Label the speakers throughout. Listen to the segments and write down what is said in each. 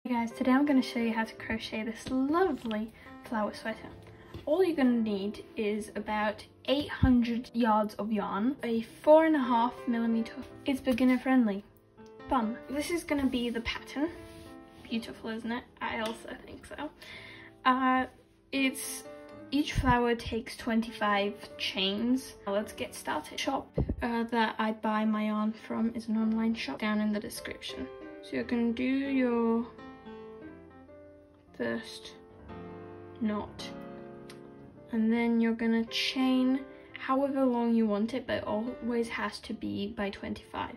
Speaker 1: Hey guys, today I'm going to show you how to crochet this lovely flower sweater. All you're going to need is about 800 yards of yarn, a 4.5mm. It's beginner friendly. Fun. This is going to be the pattern. Beautiful, isn't it? I also think so. Each flower takes 25 chains. Let's get started. Shop that I buy my yarn from is an online shop down in the description. So you're going to do your first knot, and then you're going to chain however long you want it, but it always has to be by 25.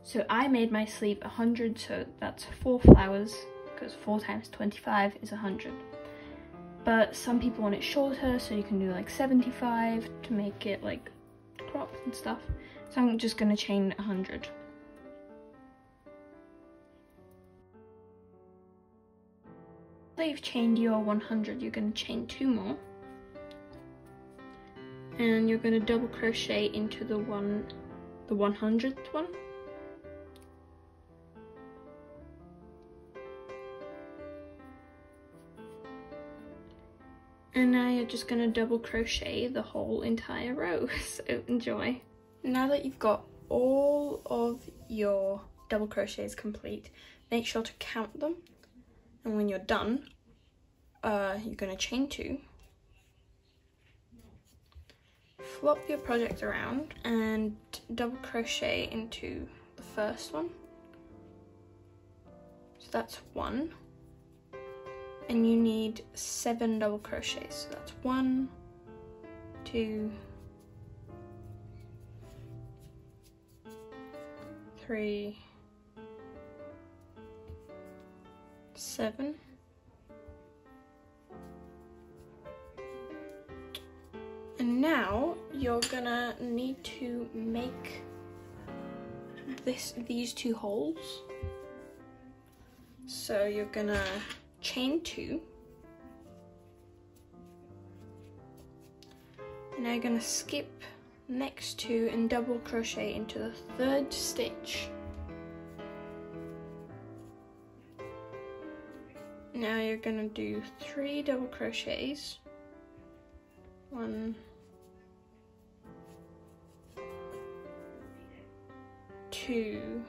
Speaker 1: So I made my sleeve 100, so that's 4 flowers, because 4 times 25 is 100. But some people want it shorter, so you can do like 75 to make it like cropped and stuff. So I'm just going to chain 100. After you've chained your 100, you're going to chain 2 more, and you're going to double crochet into the 100th one. And now you're just going to double crochet the whole entire row, so enjoy. Now that you've got all of your double crochets complete, make sure to count them. And when you're done, you're going to chain 2, flop your project around and double crochet into the first one. So that's 1. And you need 7 double crochets. So that's 1, 2, 3, 7. And now you're gonna need to make these 2 holes. So you're gonna chain 2. And now you're gonna skip next to and double crochet into the 3rd stitch. Now you're gonna do 3 double crochets. 1, 2,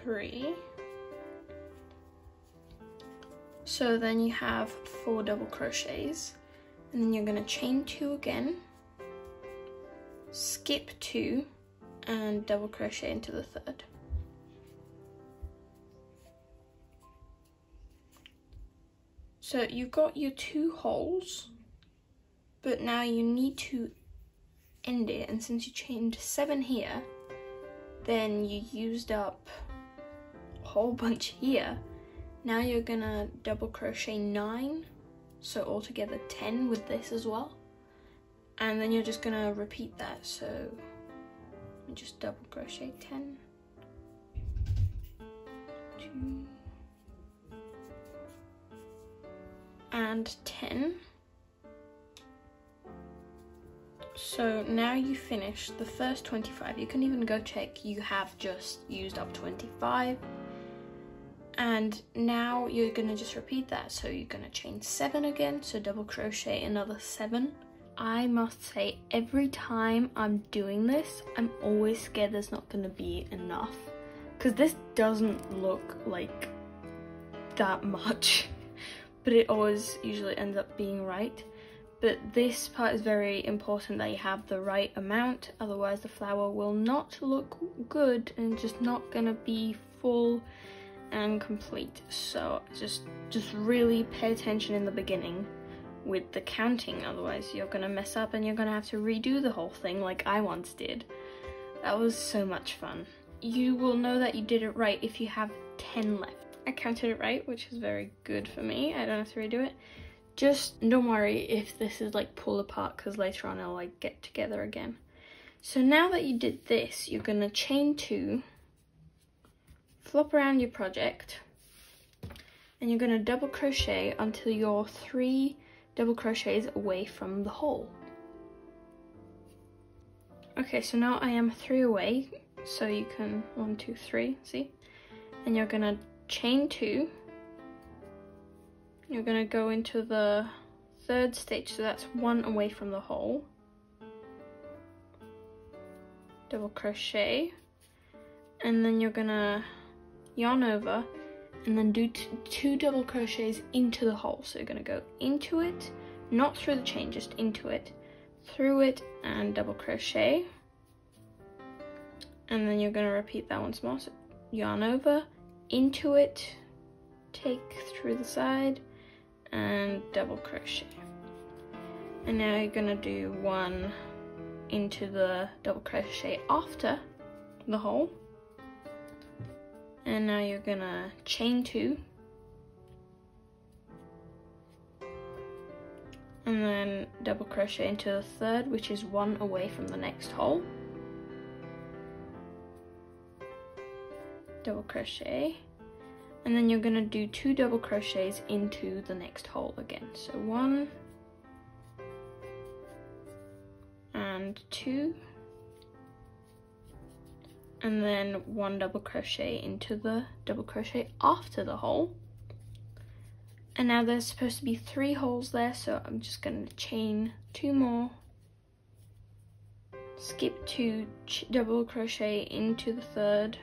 Speaker 1: 3. So then you have 4 double crochets, and then you're going to chain 2 again, skip 2, and double crochet into the 3rd. So you've got your 2 holes, but now you need to end it, and since you chained 7 here, then you used up a whole bunch here. Now you're gonna double crochet 9, so altogether 10 with this as well, and then you're just gonna repeat that. So just double crochet 10, 2, and 10. So now you finish the first 25. You can even go check you have just used up 25. And now you're gonna just repeat that. So you're gonna chain 7 again, so double crochet another 7. I must say, every time I'm doing this, I'm always scared there's not gonna be enough, because this doesn't look like that much, but it always usually ends up being right. But this part is very important, that you have the right amount, otherwise the flower will not look good and just not gonna be full and complete. So just really pay attention in the beginning with the counting, otherwise you're gonna mess up and you're gonna have to redo the whole thing like I once did. That was so much fun. You will know that you did it right if you have 10 left. I counted it right, which is very good for me. I don't have to redo it. Just don't worry if this is like pulled apart, because later on it'll like get together again. So now that you did this, you're gonna chain 2, flop around your project, and you're gonna double crochet until you're 3 double crochets away from the hole. Okay, so now I am 3 away so you can 1, 2, 3, see? And you're gonna chain 2. You're gonna go into the 3rd stitch, so that's 1 away from the hole. Double crochet, and then you're gonna yarn over and then do 2 double crochets into the hole. So you're gonna go into it, not through the chain, just into it, through it, and double crochet. And then you're gonna repeat that once more. So yarn over, into it, take through the side, and double crochet. And now you're gonna do 1 into the double crochet after the hole. And now you're gonna chain 2. And then double crochet into the 3rd, which is 1 away from the next hole. Double crochet. And then you're gonna do 2 double crochets into the next hole again. So 1 and 2. And then 1 double crochet into the double crochet after the hole. And now there's supposed to be 3 holes there, so I'm just going to chain 2 more, skip 2, double crochet into the 3rd,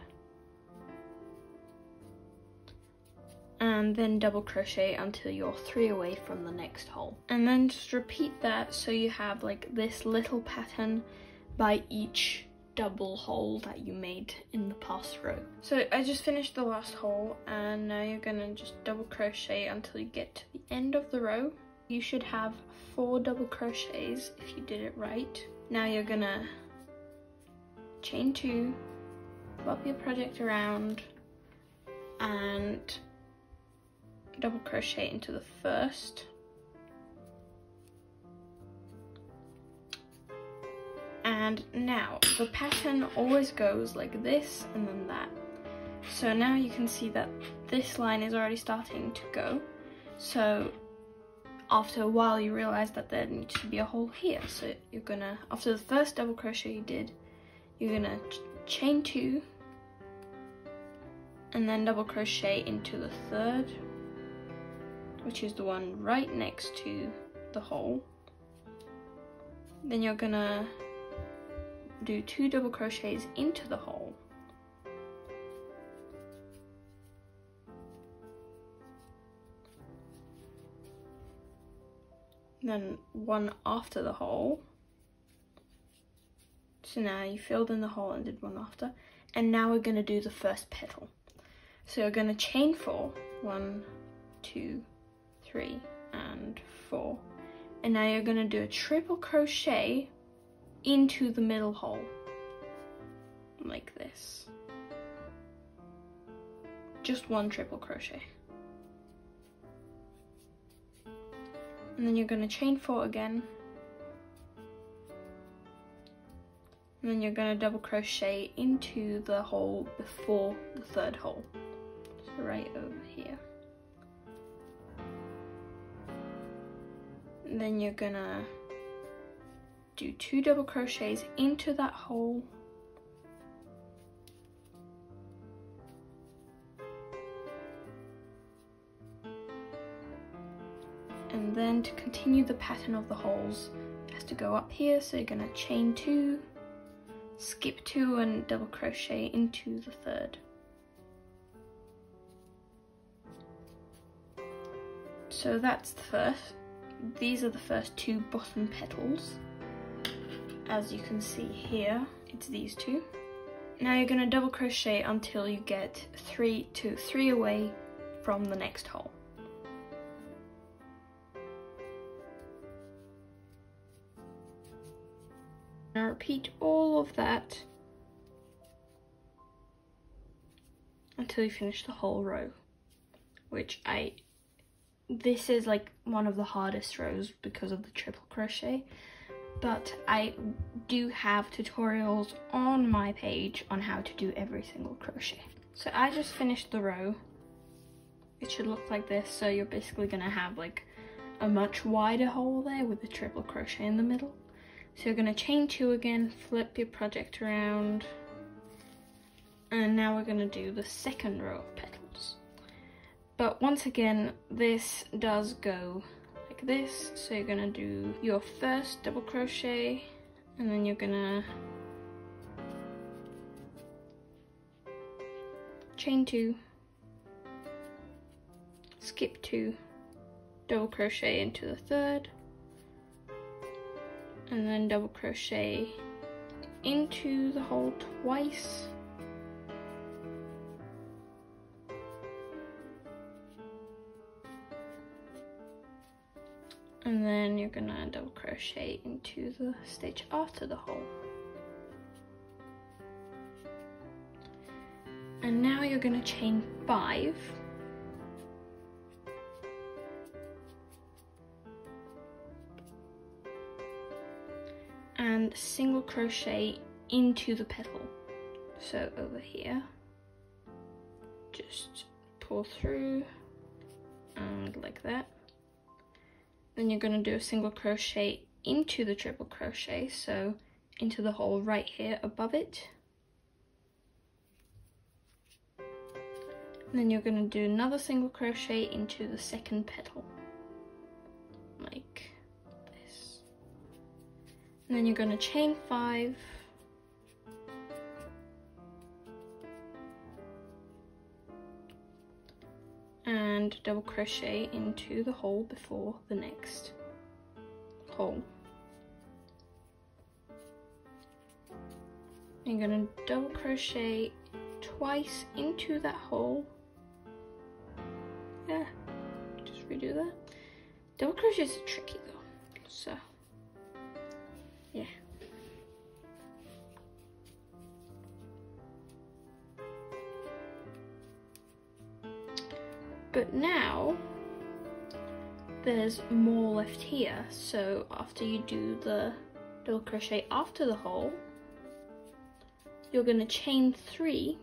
Speaker 1: and then double crochet until you're 3 away from the next hole. And then just repeat that so you have like this little pattern by each double hole that you made in the past row. So I just finished the last hole, and now you're gonna just double crochet until you get to the end of the row. You should have 4 double crochets if you did it right. Now you're gonna chain 2, flop your project around, and double crochet into the 1st. And now the pattern always goes like this and then that. So now you can see that this line is already starting to go. So after a while you realize that there needs to be a hole here. So you're gonna, after the first double crochet you did, you're gonna chain 2 and then double crochet into the 3rd, which is the one right next to the hole. Then you're gonna do 2 double crochets into the hole, then 1 after the hole. So now you filled in the hole and did 1 after, and now we're going to do the first petal. So you're going to chain 4, 1, 2, 3, and 4, and now you're going to do a triple crochet into the middle hole, like this. Just 1 triple crochet. And then you're going to chain 4 again. And then you're going to double crochet into the hole before the 3rd hole. So right over here. And then you're going to do 2 double crochets into that hole, and then to continue the pattern of the holes it has to go up here, so you're going to chain 2, skip 2 and double crochet into the 3rd. So that's the first, these are the first 2 bottom petals. As you can see here, it's these 2. Now you're going to double crochet until you get 3 away from the next hole. Now repeat all of that until you finish the whole row, which this is like one of the hardest rows because of the triple crochet. But I do have tutorials on my page on how to do every single crochet. So I just finished the row. It should look like this. So you're basically gonna have like a much wider hole there with a triple crochet in the middle. So you're gonna chain 2 again, flip your project around, And now we're going to do the second row of petals. But once again, this does go like this. So you're going to do your first double crochet, and then you're going to chain 2, skip 2, double crochet into the third, and then double crochet into the hole twice, and then you're gonna double crochet into the stitch after the hole. And now you're gonna chain 5, and single crochet into the petal. So over here, just pull through and like that. Then you're going to do a single crochet into the triple crochet, so into the hole right here above it. And then you're going to do another single crochet into the second petal, like this. And then you're going to chain 5, and double crochet into the hole before the next hole. You're going to double crochet twice into that hole. Yeah, just redo that. Double crochets are tricky though, so yeah. But now there's more left here, so after you do the double crochet after the hole, you're going to chain 3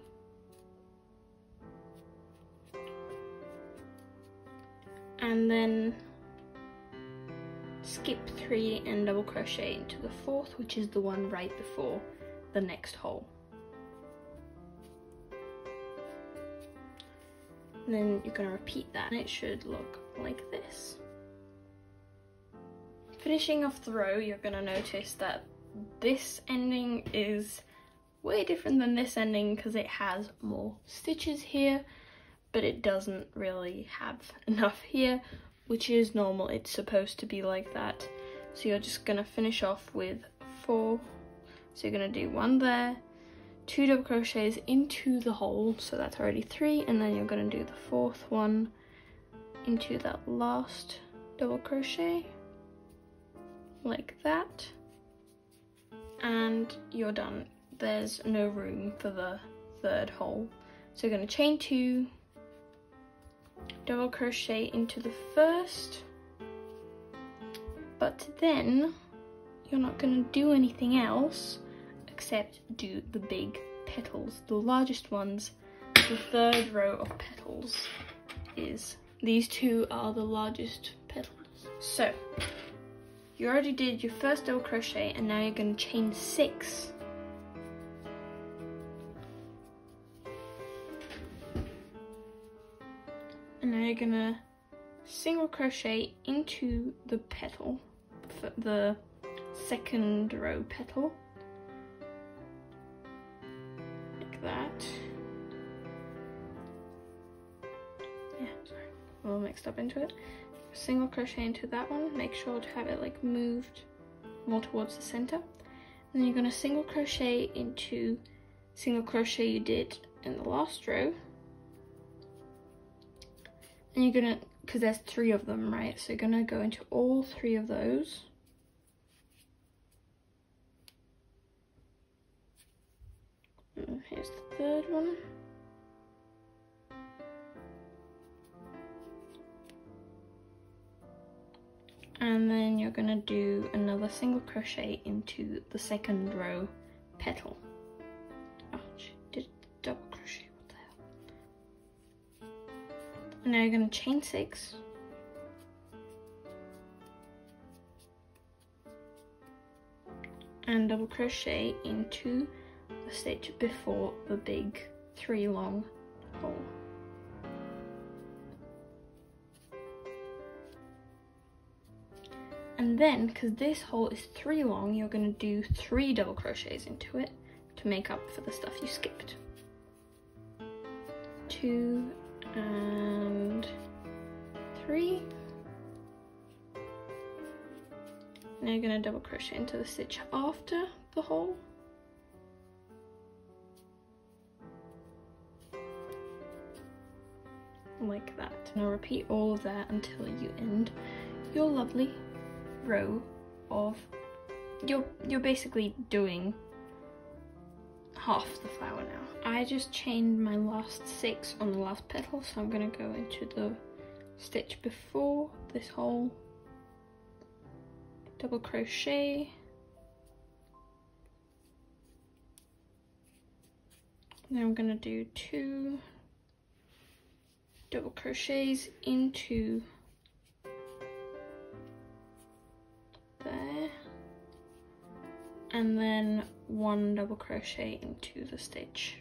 Speaker 1: and then skip 3 and double crochet into the 4th, which is the one right before the next hole. And then you're going to repeat that, and it should look like this. Finishing off the row, you're going to notice that this ending is way different than this ending because it has more stitches here, but it doesn't really have enough here, which is normal. It's supposed to be like that. So you're just going to finish off with 4. So you're going to do 1 there, 2 double crochets into the hole, so that's already 3, and then you're going to do the 4th one into that last double crochet like that, and you're done. There's no room for the 3rd hole, so you're going to chain 2, double crochet into the 1st, but then you're not going to do anything else except do the big petals, the largest ones. The 3rd row of petals is, these 2 are the largest petals. So you already did your first double crochet, and now you're going to chain 6. And now you're going to single crochet into the petal, the 2nd row petal, like that. Yeah, sorry, a little mixed up into it. Single crochet into that one, make sure to have it like moved more towards the center. And then you're going to single crochet into single crochet you did in the last row. And you're going to, because there's 3 of them, right? So you're going to go into all 3 of those. And here's the 3rd one. And then you're going to do another single crochet into the 2nd row petal. Oh, she did double crochet, what the hell. And now you're going to chain 6. And double crochet into the stitch before the big 3 long hole. And then, because this hole is 3 long, you're going to do 3 double crochets into it to make up for the stuff you skipped. 2 and 3. Now you're going to double crochet into the stitch after the hole. Like that. Now repeat all of that until you end your lovely row of, you're basically doing half the flower now. I just chained my last 6 on the last petal, so I'm going to go into the stitch before this hole, double crochet, then I'm going to do 2 double crochets into there, and then 1 double crochet into the stitch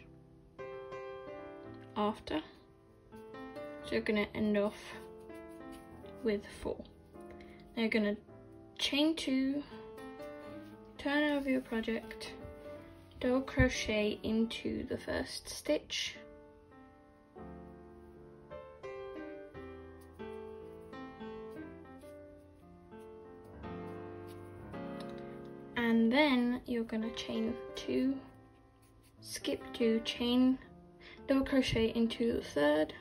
Speaker 1: after. So you're going to end off with 4. Now you're going to chain 2, turn over your project, double crochet into the first stitch, and then you're gonna chain 2, skip 2, chain, double crochet into the third,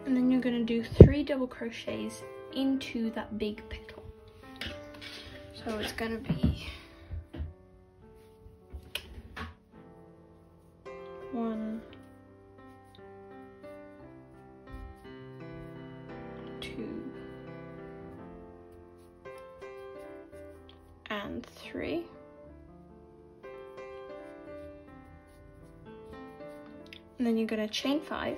Speaker 1: and then you're gonna do 3 double crochets into that big petal. So it's gonna be 1, 2, and 3. And then you're going to chain 5.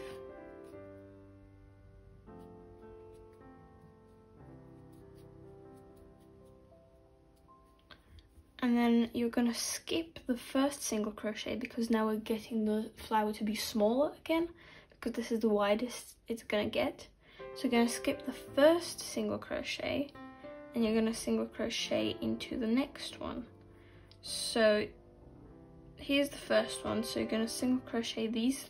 Speaker 1: And then you're going to skip the first single crochet because now we're getting the flower to be smaller again, because this is the widest it's going to get. So you're going to skip the first single crochet and you're going to single crochet into the next one. So here's the first one, so you're going to single crochet these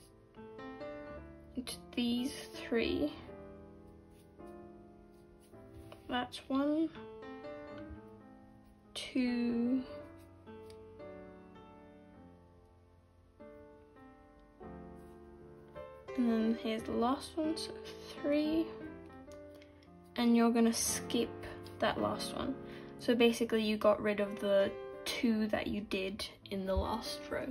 Speaker 1: into these 3. That's 1, 2, and then here's the last one, so 3, and you're gonna skip that last one. So basically you got rid of the 2 that you did in the last row,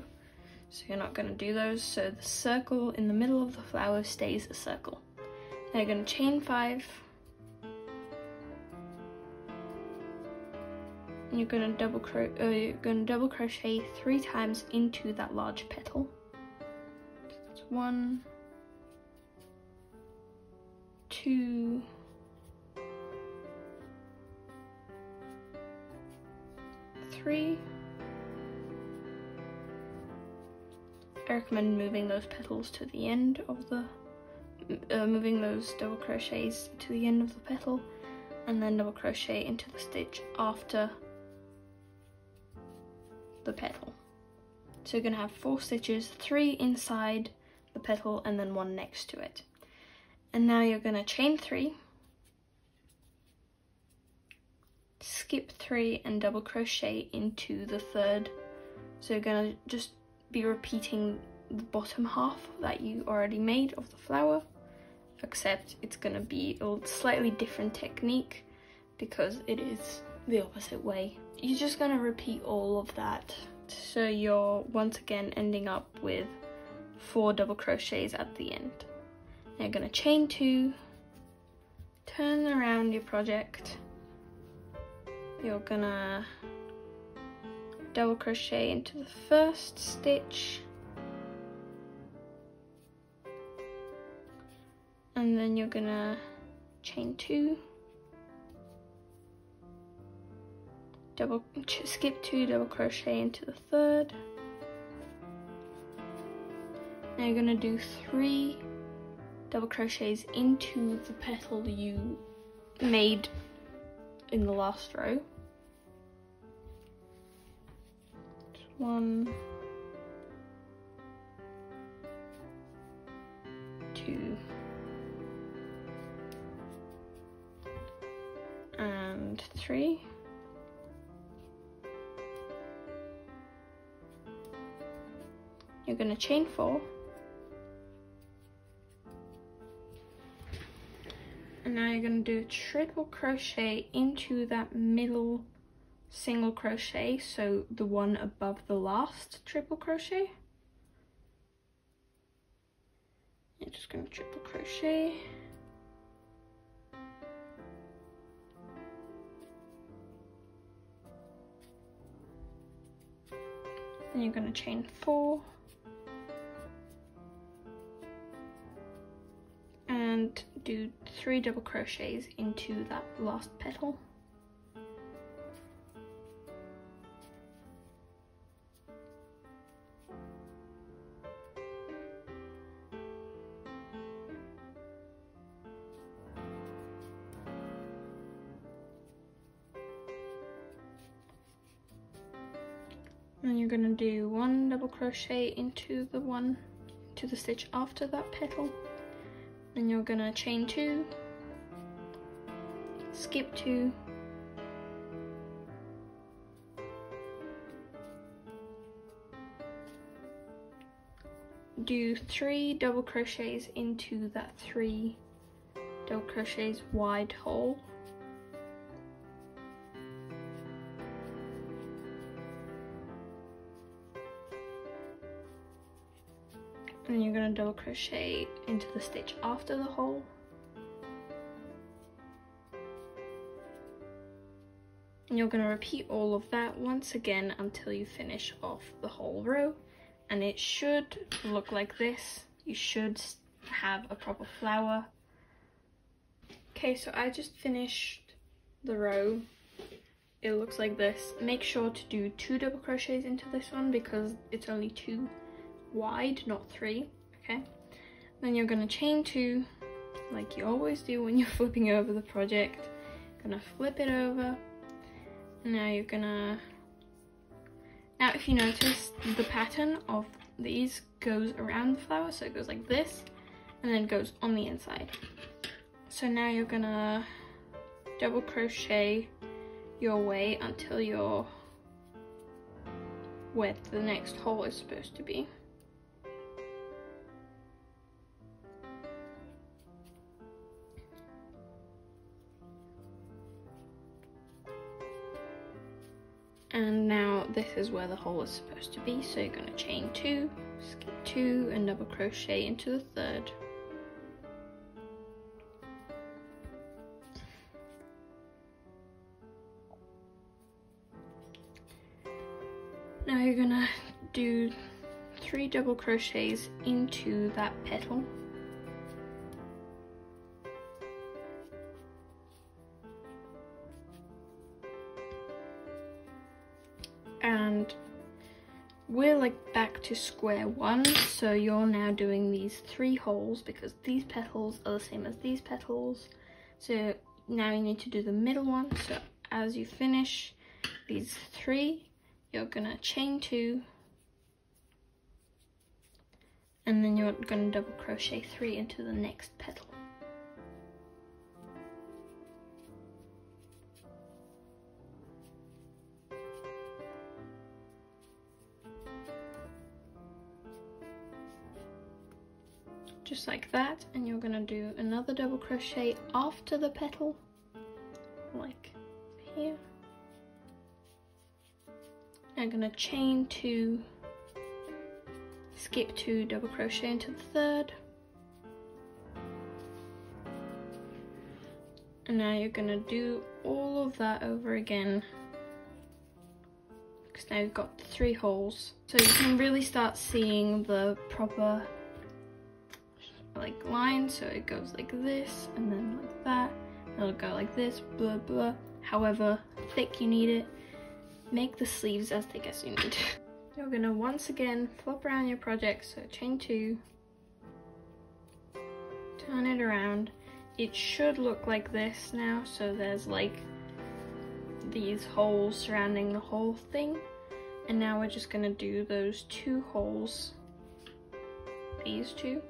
Speaker 1: so you're not gonna do those. So the circle in the middle of the flower stays a circle. Now you're gonna chain 5, and you're gonna double crochet 3 times into that large petal. So that's 1, 2, 3. I recommend moving those petals to the end of the, moving those double crochets to the end of the petal, and then double crochet into the stitch after the petal. So you're going to have 4 stitches, 3 inside the petal and then 1 next to it. And now you're going to chain 3, skip 3 and double crochet into the third. So you're going to just be repeating the bottom half that you already made of the flower, except it's going to be a slightly different technique because it is the opposite way. You're just going to repeat all of that, so you're once again ending up with 4 double crochets at the end. Now you're going to chain 2, turn around your project, you're going to double crochet into the first stitch, and then you're going to chain 2, skip 2, double crochet into the third. Now you're going to do 3 double crochets into the petal you made in the last row. 1, 2, and 3. You're going to chain 4. And now you're going to do a triple crochet into that middle single crochet, so the one above the last triple crochet. You're just going to triple crochet. And you're going to chain 4. And do 3 double crochets into that last petal. And you're going to do 1 double crochet into the stitch after that petal. Then you're going to chain 2, skip 2, do 3 double crochets into that 3 double crochets wide hole. And you're going to double crochet into the stitch after the hole. And you're going to repeat all of that once again until you finish off the whole row. And it should look like this. You should have a proper flower. Okay, so I just finished the row. It looks like this. Make sure to do 2 double crochets into this one because it's only 2 wide, not 3. Okay, then you're going to chain 2 like you always do when you're flipping over the project. Gonna flip it over, and now you're gonna, now if you notice, the pattern of these goes around the flower, so it goes like this and then goes on the inside. So now you're gonna double crochet your way until you're where the next hole is supposed to be. And now this is where the hole is supposed to be, so you're going to chain 2, skip 2 and double crochet into the third. Now you're going to do 3 double crochets into that petal. And we're like back to square one, so you're now doing these 3 holes because these petals are the same as these petals. So now you need to do the middle one. So as you finish these 3, you're gonna chain 2, and then you're gonna double crochet 3 into the next petal. Just like that, and you're gonna do another double crochet after the petal, like here. I'm gonna chain 2, skip 2, double crochet into the third, and now you're gonna do all of that over again because now you've got 3 holes, so you can really start seeing the proper like line. So it goes like this and then like that, it'll go like this, blah blah, however thick you need it. make the sleeves as thick as you need. You're gonna once again flop around your project, so chain 2, turn it around. It should look like this now, so there's like these holes surrounding the whole thing, and now we're just gonna do those 2 holes, these 2.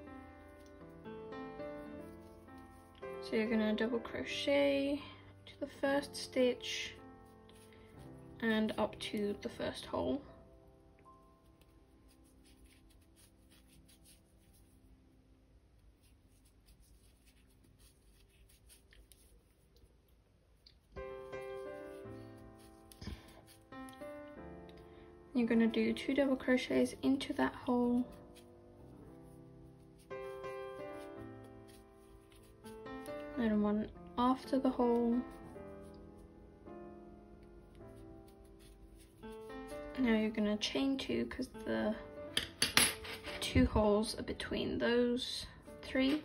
Speaker 1: So you're gonna double crochet to the first stitch and up to the first hole. You're going to do 2 double crochets into that hole, and 1 after the hole. Now you're going to chain 2 because the 2 holes are between those 3,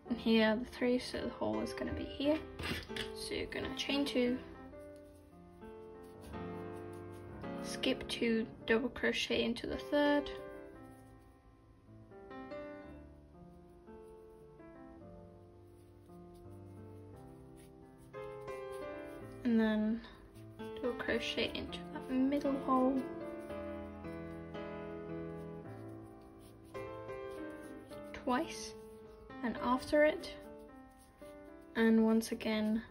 Speaker 1: and here are the 3, so the hole is going to be here. So you're going to chain 2, skip 2 double crochet into the 3rd, and then double crochet into that middle hole, twice, and after it, and once again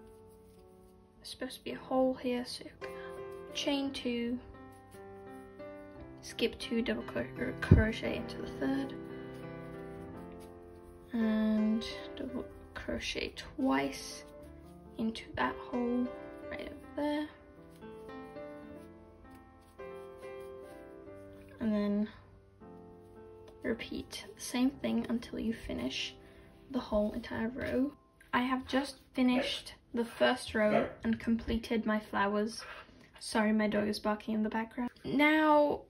Speaker 1: there's supposed to be a hole here, so you're gonna chain 2, skip 2 double crochet into the 3rd, and double crochet twice into that hole right over there, and then repeat the same thing until you finish the whole entire row. I have just finished the first row and completed my flowers. Sorry, my dog is barking in the background. Now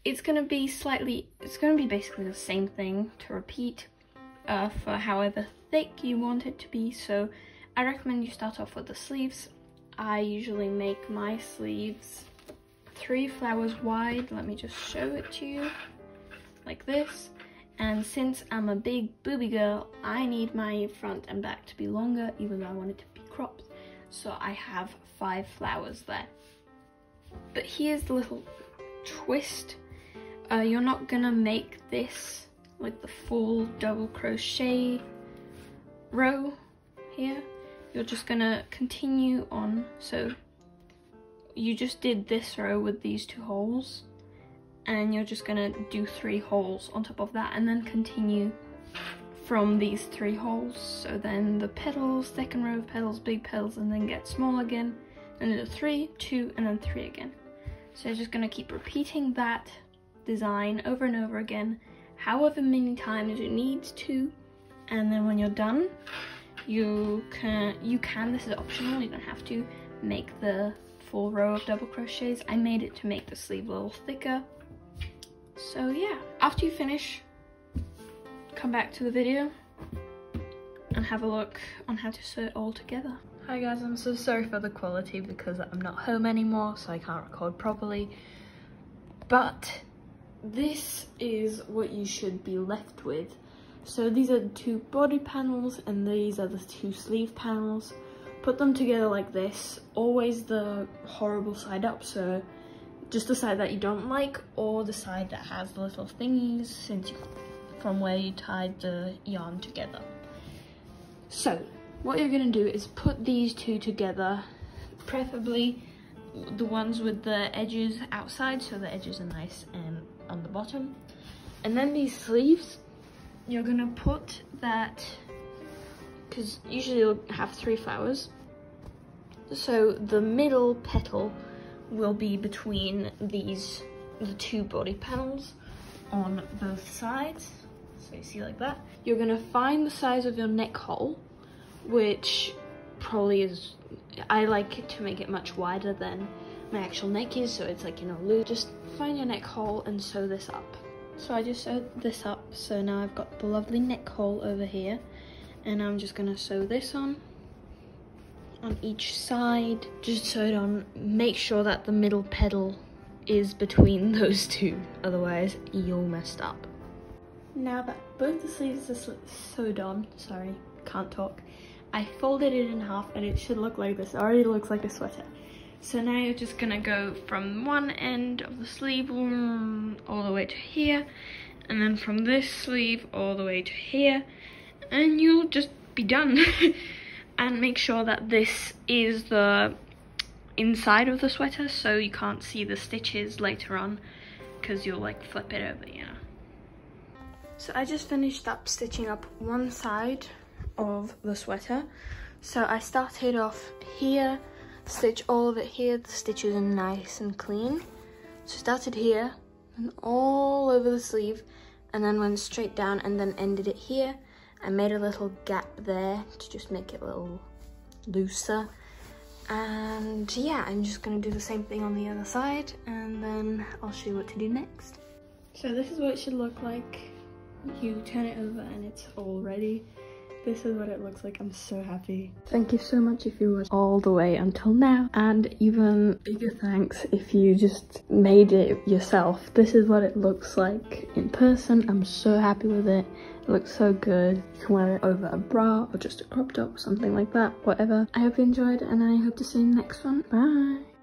Speaker 1: it's gonna be basically the same thing to repeat for however thick you want it to be. So I recommend you start off with the sleeves. I usually make my sleeves 3 flowers wide. Let me just show it to you, like this. And since I'm a big booby girl, I need my front and back to be longer, even though I want it to be cropped. So I have 5 flowers there. But here's the little twist. You're not gonna make this like the full double crochet row here. You're just gonna continue on. So you just did this row with these 2 holes, and you're just gonna do 3 holes on top of that, and then continue from these 3 holes. So then the petals, second row of petals, big petals, and then get small again, and do 3, 2, and then 3 again. So you're just gonna keep repeating that design over and over again, however many times you need to, and then when you're done, you can, this is optional, you don't have to make the full row of double crochets. I made it to make the sleeve a little thicker. So yeah, after you finish, come back to the video and have a look on how to sew it all together.
Speaker 2: Hi guys, I'm so sorry for the quality because I'm not home anymore, so I can't record properly. But this is what you should be left with. So these are the 2 body panels and these are the 2 sleeve panels. Put them together like this, always the horrible side up, so just the side that you don't like, or the side that has the little thingies from where you tied the yarn together. So what you're gonna do is put these 2 together, preferably the ones with the edges outside, so the edges are nice and on the bottom. And then these sleeves, you're gonna put that, because usually you'll have 3 flowers, so the middle petal will be between the 2 body panels on both sides. So you see like that. You're gonna find the size of your neck hole, which probably is, I like it to make it much wider than my actual neck is, so it's like in a loop. Just find your neck hole and sew this up. So I just sewed this up, so now I've got the lovely neck hole over here, and I'm just gonna sew this on on each side. Just sew it on. Make sure that the middle petal is between those two, otherwise you'll mess up. Now that both the sleeves are sewed on, sorry, can't talk, I folded it in half and it should look like this. It already looks like a sweater. So now you're just gonna go from one end of the sleeve all the way to here, and then from this sleeve all the way to here, and you'll just be done. And make sure that this is the inside of the sweater, so you can't see the stitches later on, because you'll like flip it over, you know. So I just finished up stitching up one side of the sweater. So I started off here, stitch all of it here, the stitches are nice and clean. So started here and all over the sleeve, and then went straight down and then ended it here. I made a little gap there to just make it a little looser. And yeah, I'm just gonna do the same thing on the other side, and then I'll show you what to do next. So this is what it should look like. You turn it over and it's all ready. This is what it looks like. I'm so happy. Thank you so much if you watched all the way until now, and even bigger thanks if you just made it yourself. This is what it looks like in person. I'm so happy with it. It looks so good. You can wear it over a bra or just a crop top, something like that, whatever. I hope you enjoyed, and I hope to see you in the next one. Bye.